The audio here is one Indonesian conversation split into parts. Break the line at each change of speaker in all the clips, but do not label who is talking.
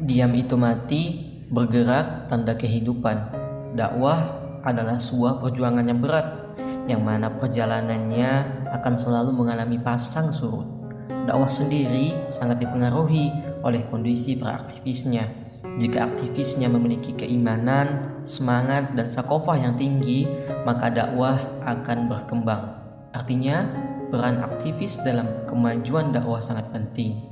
Diam itu mati, bergerak tanda kehidupan. Dakwah adalah sebuah perjuangan yang berat, yang mana perjalanannya akan selalu mengalami pasang surut. Dakwah sendiri sangat dipengaruhi oleh kondisi para aktivisnya. Jika aktivisnya memiliki keimanan, semangat, dan sakofah yang tinggi, maka dakwah akan berkembang. Artinya, peran aktivis dalam kemajuan dakwah sangat penting.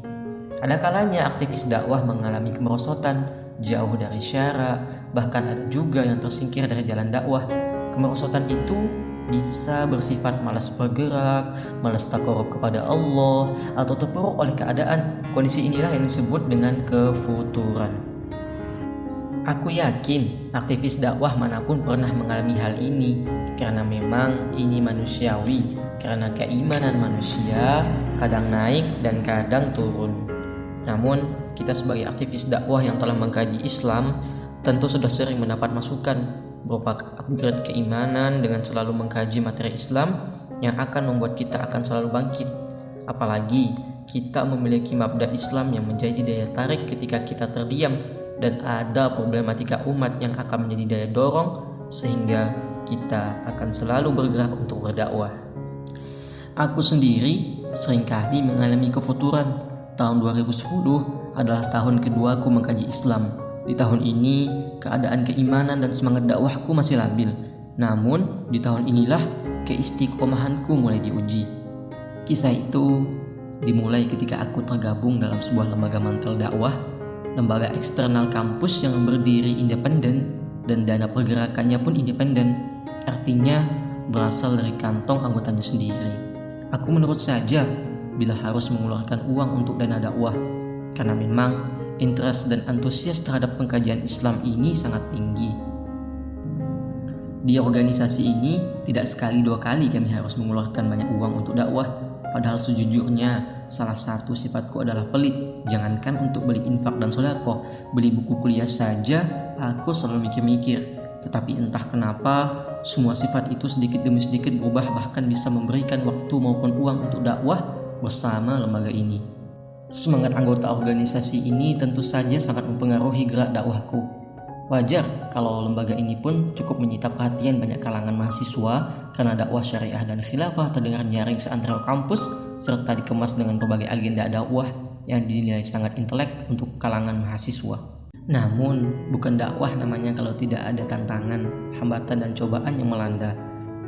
Ada kalanya aktivis dakwah mengalami kemerosotan, jauh dari syarak, bahkan ada juga yang tersingkir dari jalan dakwah. Kemerosotan itu bisa bersifat malas bergerak, malas takarub kepada Allah, atau terpuruk oleh keadaan. Kondisi inilah yang disebut dengan kefuturan. Aku yakin aktivis dakwah manapun pernah mengalami hal ini, karena memang ini manusiawi, karena keimanan manusia kadang naik dan kadang turun. Namun, kita sebagai aktivis dakwah yang telah mengkaji Islam tentu sudah sering mendapat masukan berupa upgrade keimanan dengan selalu mengkaji materi Islam yang akan membuat kita akan selalu bangkit. Apalagi kita memiliki mabda Islam yang menjadi daya tarik ketika kita terdiam, dan ada problematika umat yang akan menjadi daya dorong sehingga kita akan selalu bergerak untuk berdakwah. Aku sendiri seringkali mengalami kefuturan. Tahun 2010 adalah tahun kedua aku mengkaji Islam. Di tahun ini, keadaan keimanan dan semangat dakwahku masih labil. Namun, di tahun inilah keistiqomahanku mulai diuji. Kisah itu dimulai ketika aku tergabung dalam sebuah lembaga mantel dakwah, lembaga eksternal kampus yang berdiri independen dan dana pergerakannya pun independen. Artinya, berasal dari kantong anggotanya sendiri. Aku menurut saja bila harus mengeluarkan uang untuk dana dakwah, karena memang interest dan antusias terhadap pengkajian Islam ini sangat tinggi. Di organisasi ini tidak sekali dua kali kami harus mengeluarkan banyak uang untuk dakwah, padahal sejujurnya salah satu sifatku adalah pelit. Jangankan untuk beli infak dan sedekah, beli buku kuliah saja aku selalu mikir-mikir. Tetapi entah kenapa semua sifat itu sedikit demi sedikit berubah, bahkan bisa memberikan waktu maupun uang untuk dakwah bersama lembaga ini. Semangat anggota organisasi ini tentu saja sangat mempengaruhi gerak dakwahku. Wajar kalau lembaga ini pun cukup menyita perhatian banyak kalangan mahasiswa karena dakwah syariah dan khilafah terdengar nyaring seantero kampus serta dikemas dengan berbagai agenda dakwah yang dinilai sangat intelek untuk kalangan mahasiswa. Namun, bukan dakwah namanya kalau tidak ada tantangan, hambatan dan cobaan yang melanda.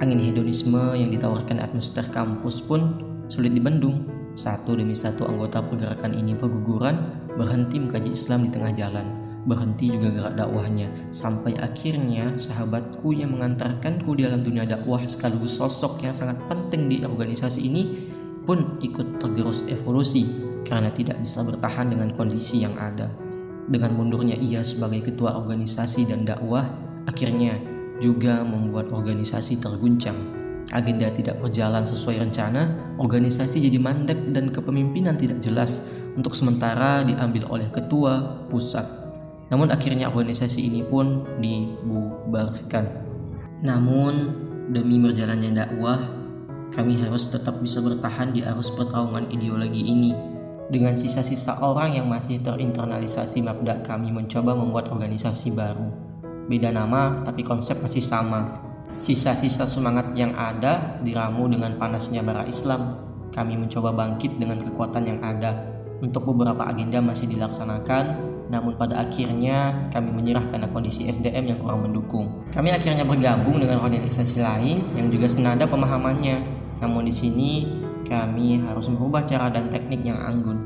Angin hedonisme yang ditawarkan atmosfer kampus pun sulit dibendung. Satu demi satu anggota pergerakan ini berguguran, berhenti mengkaji Islam di tengah jalan, berhenti juga gerak dakwahnya, sampai akhirnya sahabatku yang mengantarkanku di dalam dunia dakwah sekaligus sosok yang sangat penting di organisasi ini pun ikut tergerus evolusi karena tidak bisa bertahan dengan kondisi yang ada. Dengan mundurnya ia sebagai ketua organisasi dan dakwah, akhirnya juga membuat organisasi terguncang. Agenda tidak berjalan sesuai rencana, organisasi jadi mandek dan kepemimpinan tidak jelas, untuk sementara diambil oleh ketua pusat. Namun akhirnya organisasi ini pun dibubarkan. Namun demi berjalannya dakwah, kami harus tetap bisa bertahan di arus pertarungan ideologi ini. Dengan sisa-sisa orang yang masih terinternalisasi mabda, kami mencoba membuat organisasi baru. Beda nama tapi konsep masih sama. Sisa-sisa semangat yang ada diramu dengan panasnya bara Islam. Kami mencoba bangkit dengan kekuatan yang ada. Untuk beberapa agenda masih dilaksanakan, namun pada akhirnya kami menyerah karena kondisi SDM yang kurang mendukung. Kami akhirnya bergabung dengan organisasi lain yang juga senada pemahamannya. Namun di sini kami harus merubah cara dan teknik yang anggun.